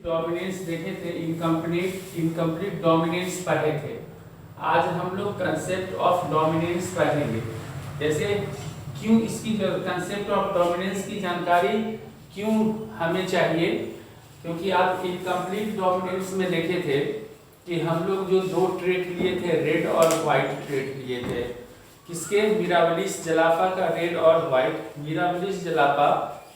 Dominance देखे थे, incomplete dominance पढ़े थे। आज हम लोग कंसेप्ट ऑफ डोमिनेंस पढ़ेंगे। जैसे क्यों इसकी कंसेप्ट ऑफ डोमिनेंस की जानकारी क्यों हमें चाहिए, क्योंकि आप इनकम्प्लीट डोमिनेंस में देखे थे कि हम लोग जो दो ट्रेट लिए थे, रेड और वाइट ट्रेट लिए थे। किसके? मिराबलिस जलापा का रेड और वाइट। मिराबलिस जलापा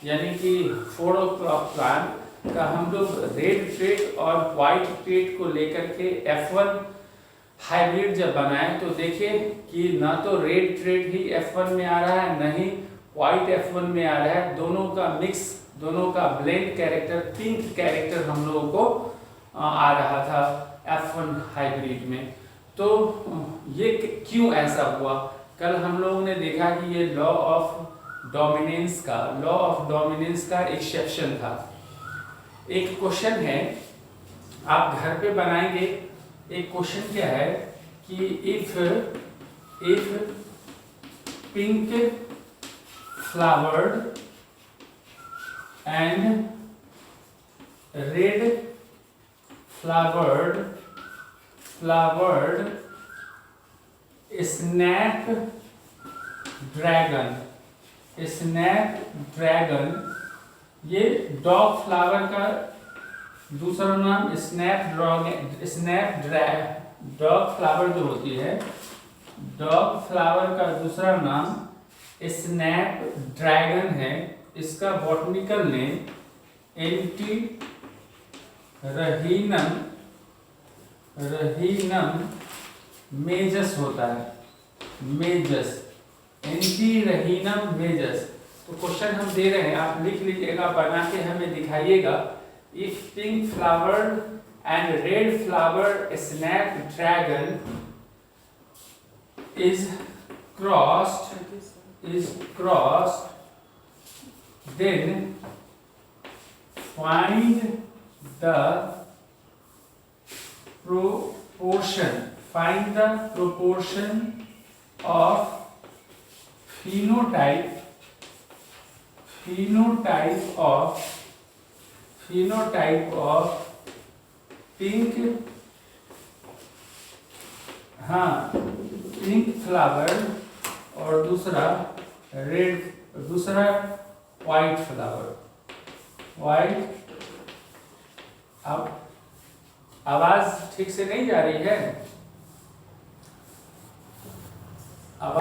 यानी कि 4 o'clock प्लान का हम लोग रेड ट्रेट और वाइट ट्रेट को लेकर के F1 हाइब्रिड जब बनाए तो देखे कि ना तो रेड ट्रेट ही F1 में आ रहा है, न ही वाइट F1 में आ रहा है। दोनों का मिक्स, दोनों का ब्लेंड कैरेक्टर, पिंक कैरेक्टर हम लोगों को आ रहा था F1 हाइब्रिड में। तो ये क्यों ऐसा हुआ? कल हम लोगों ने देखा कि ये लॉ ऑफ डोमिनेंस का एक्सेप्शन था। एक क्वेश्चन है, आप घर पे बनाएंगे। एक क्वेश्चन क्या है कि if pink flowered and red flowered snap dragon, ये डॉग फ्लावर का दूसरा नाम डॉग फ्लावर जो होती है, डॉग फ्लावर का दूसरा नाम स्नैप ड्रैगन है। इसका बॉटनिकल नेम रहीनम मेजस होता है। एंटीरहीनम मेजस। तो क्वेश्चन हम दे रहे हैं, आप लिख लीजिएगा, बना के हमें दिखाइएगा। If pink flowered and red flowered snapdragon is crossed, then find the proportion of phenotype of pink flower और दूसरा व्हाइट फ्लावर। अब आवाज ठीक से नहीं जा रही है।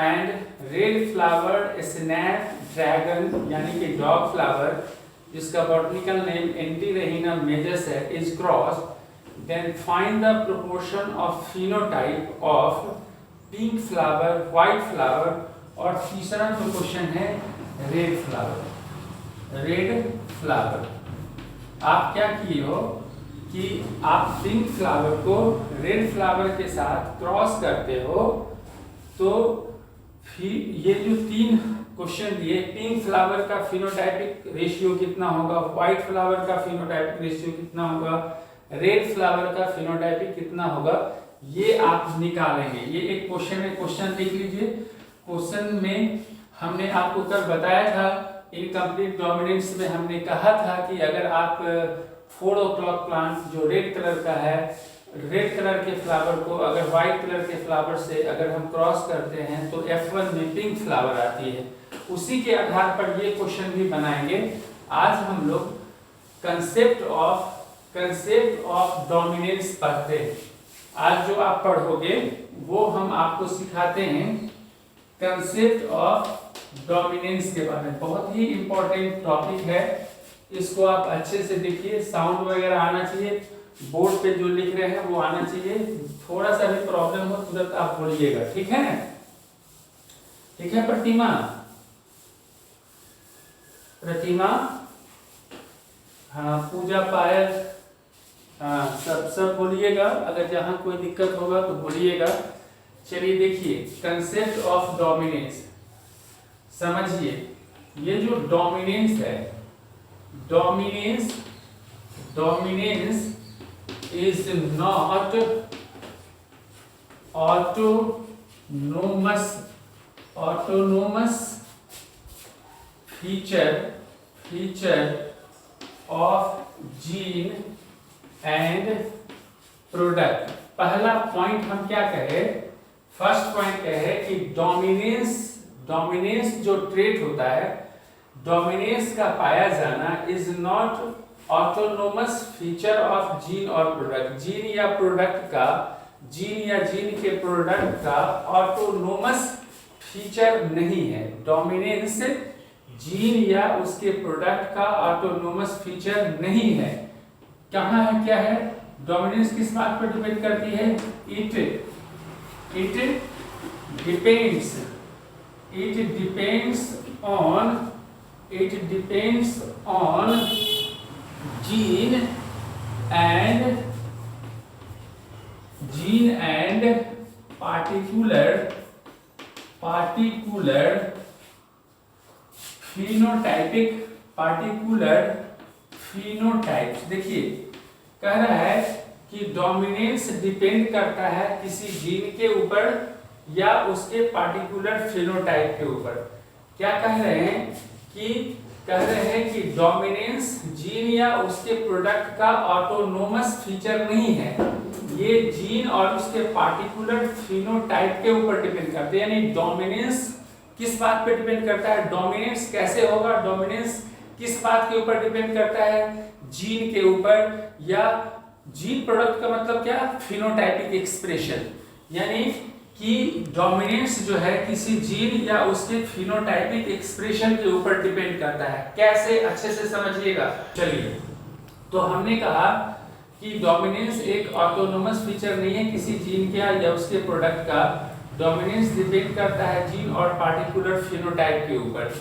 And red flower snapdragon यानी कि डॉग फ्लावर, जिसका बॉटनिकल नेम एंटीरहीनम मेजस है, is cross, then find the proportion of phenotype of pink flower, white flower, और तीसरा जो क्वेश्चन है रेड फ्लावर। आप क्या किए हो कि आप पिंक फ्लावर को रेड फ्लावर के साथ क्रॉस करते हो, तो फिर ये जो 3 क्वेश्चन दिए, पिंक फ्लावर का फिनोटाइपिक रेशियो कितना होगा, व्हाइट फ्लावर का फिनोटाइपिक रेशियो कितना होगा, रेड फ्लावर का फिनोटाइपिक कितना होगा, ये आप निकालेंगे। ये एक क्वेश्चन है, क्वेश्चन देख लीजिए। क्वेश्चन में हमने आपको कल बताया था, इनकम्प्लीट डोमिनेंस में हमने कहा था कि अगर आप 4 o'clock प्लांट जो रेड कलर का है, रेड कलर के फ्लावर को अगर व्हाइट कलर के फ्लावर से अगर हम क्रॉस करते हैं तो F1 में पिंक फ्लावर आती है। उसी के आधार पर ये क्वेश्चन भी बनाएंगे। आज हम लोग कंसेप्ट ऑफ डोमिनेंस पढ़ते हैं। आज जो आप पढ़ोगे वो हम आपको सिखाते हैं कंसेप्ट ऑफ डोमिनेंस के बारे में। बहुत ही इंपॉर्टेंट टॉपिक है, इसको आप अच्छे से देखिए। साउंड वगैरह आना चाहिए, बोर्ड पे जो लिख रहे हैं वो आना चाहिए। थोड़ा सा भी प्रॉब्लम हो तुरंत आप बोलिएगा, ठीक है? ठीक है प्रतिमा? हाँ, पूजा, पायल, हाँ, सब बोलिएगा। अगर जहां कोई दिक्कत होगा तो बोलिएगा। चलिए देखिए, कंसेप्ट ऑफ डोमिनेंस समझिए। ये जो डोमिनेंस है, dominance is not autonomous feature of gene and product. पहला पॉइंट हम क्या कहे, फर्स्ट पॉइंट कहे कि डोमिनेंस जो ट्रेट होता है, डोमिनेंस का पाया जाना is not autonomous feature of gene और प्रोडक्ट। जीन या जीन के प्रोडक्ट का ऑटोनोमस फीचर नहीं है। डोमिनेंस जीन या उसके प्रोडक्ट का ऑटोनोमस फीचर नहीं है। कहाँ है, क्या है? डोमिनेंस किस बात पर डिपेंड करती है? It depends on gene and particular phenotypes. देखिए कह रहा है कि डोमिनेंस डिपेंड करता है किसी जीन के ऊपर या उसके पार्टिकुलर फिनोटाइप के ऊपर। क्या कह रहे हैं कि डोमिनेंस जीन या उसके प्रोडक्ट का ऑटोनोमस फीचर नहीं है, ये जीन और उसके पार्टिकुलर फिनोटाइप के ऊपर डिपेंड करते हैं। यानी डोमिनेंस किस बात पे डिपेंड करता है? डोमिनेंस कैसे होगा? डोमिनेंस किस बात के ऊपर डिपेंड करता है? जीन के ऊपर, या जीन प्रोडक्ट का मतलब क्या? Phenotypic expression. यानी कि डोमिनेंस जो है किसी जीन या उसके फिनोटाइपिक एक्सप्रेशन के ऊपर डिपेंड करता है। कैसे? अच्छे से समझिएगा। चलिए, तो हमने कहा कि डोमिनेंस एक ऑटोनोमस फीचर नहीं है किसी जीन का या उसके प्रोडक्ट का। डोमिनेंस डिपेंड करता है जीन और पार्टिकुलर फिनोटाइप के ऊपर।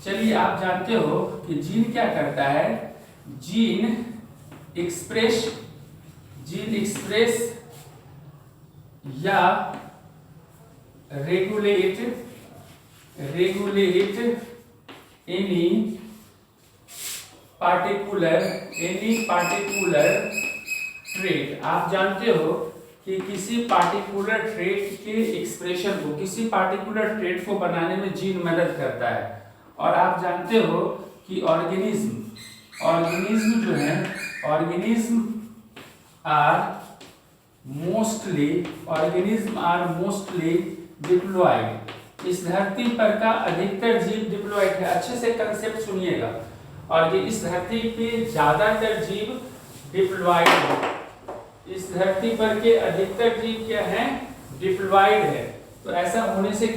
चलिए, आप जानते हो कि जीन क्या करता है? जीन एक्सप्रेस या रेगुलेट एनी पार्टिकुलर ट्रेट। आप जानते हो कि किसी पार्टिकुलर ट्रेट के एक्सप्रेशन को, किसी पार्टिकुलर ट्रेट को बनाने में जीन मदद करता है। और आप जानते हो कि ऑर्गेनिज्म जो है, ऑर्गेनिज्म आर मोस्टली डिप्लॉयड। इस धरती पर का अधिकतर जीव डिप्लॉयड है। अच्छे से कंसेप्ट सुनिएगा। और ये इस धरती पे ज्यादातर जीव डिप्लॉयड है। इस धरती पर के अधिकतर जीव क्या हैं? डिप्लॉयड है। तो ऐसा होने से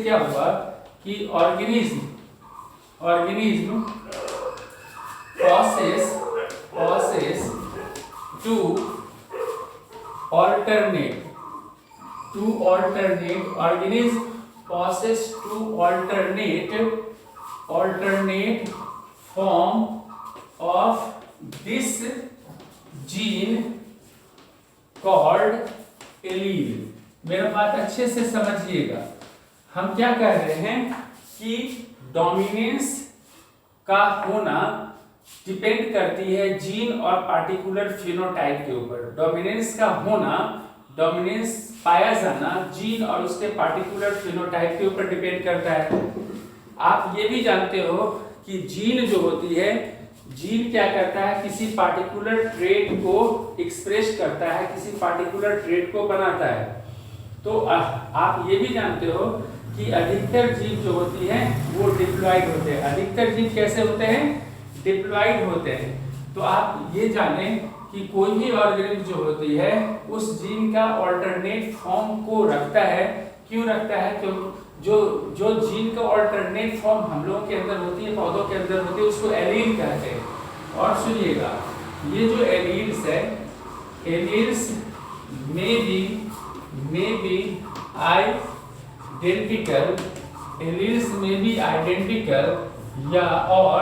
क्या हुआ कि organism process to alternate organism process to alternate form of this gene called allele। मेरा बात अच्छे से समझिएगा। हम क्या कह रहे हैं कि डोमिनेंस का होना डिपेंड करती है जीन और पार्टिकुलर फिनोटाइप के ऊपर। डोमिनेंस पाया जाना जीन और उसके पार्टिकुलर फिनोटाइप के ऊपर डिपेंड करता है। आप ये भी जानते हो कि जीन जो होती है, जीन क्या करता है? किसी पार्टिकुलर ट्रेट को एक्सप्रेस करता है, किसी पार्टिकुलर ट्रेट को बनाता है। तो आप ये भी जानते हो कि अधिकतर जीव जो होती हैं वो डिप्लॉयड होते हैं। अधिकतर जीव कैसे होते हैं? डिप्लॉयड होते हैं। तो आप ये जानें कि कोई भी ऑर्गेनिज्म जो होती है उस जीन का ऑल्टरनेट फॉर्म को रखता है। क्यों रखता है? जो जीन का ऑल्टरनेट फॉर्म हम लोगों के अंदर होती है, पौधों के अंदर होती है, उसको एलील कहते हैं। और सुनिएगा, ये जो एलील्स है, एलील्स में भी आइडेंटिकल या और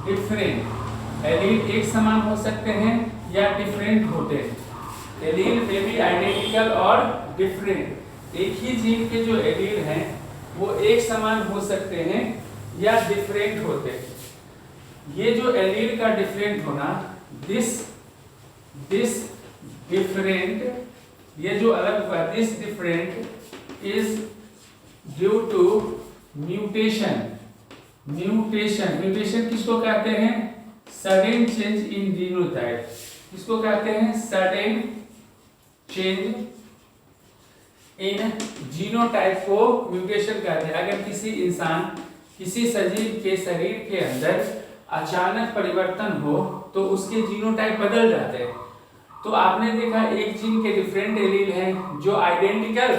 डिफरेंट। एलील एक समान हो सकते हैं या डिफरेंट होते हैं। एलील में भी आइडेंटिकल और डिफरेंट। एक ही जीन के जो एलील हैं वो एक समान हो सकते हैं या डिफरेंट होते हैं। ये जो एलील का डिफरेंट होना, दिस डिफरेंट, ये जो अलग हुआ, this different is due to mutation. Mutation किसको कहते हैं? सडन चेंज इन जीनोटाइप, इसको कहते हैं सडन चेंज इन जीनोटाइप को म्यूटेशन कहते हैं। अगर किसी सजीव के शरीर के अंदर अचानक परिवर्तन हो तो उसके जीनोटाइप बदल जाते हैं। तो आपने देखा एक जीन के डिफरेंट एलील हैं जो आइडेंटिकल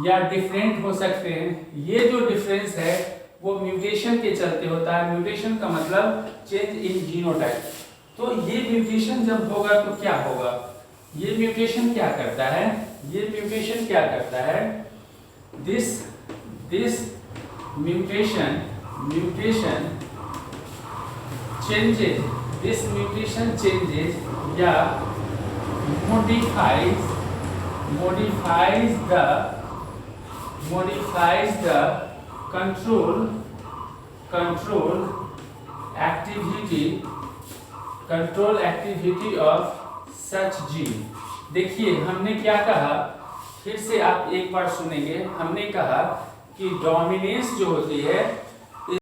या डिफरेंट हो सकते हैं। ये जो डिफरेंस है वो म्यूटेशन के चलते होता है। म्यूटेशन का मतलब चेंज इन जीनोटाइप। तो ये म्यूटेशन जब होगा तो क्या होगा? ये म्यूटेशन क्या करता है? दिस म्यूटेशन चेंजेस या modifies the control activity of such gene। देखिए हमने क्या कहा, फिर से आप एक बार सुनेंगे। हमने कहा कि डोमिनेंस जो होती है